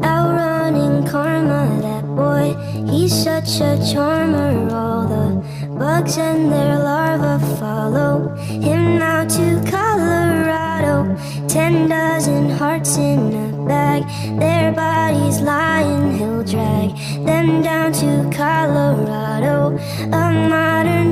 Outrunning karma, that boy, he's such a charmer. All the bugs and their larvae follow him out to Colorado. 10 dozen hearts in a bag, their bodies lying, he'll drag them down to Colorado. A modern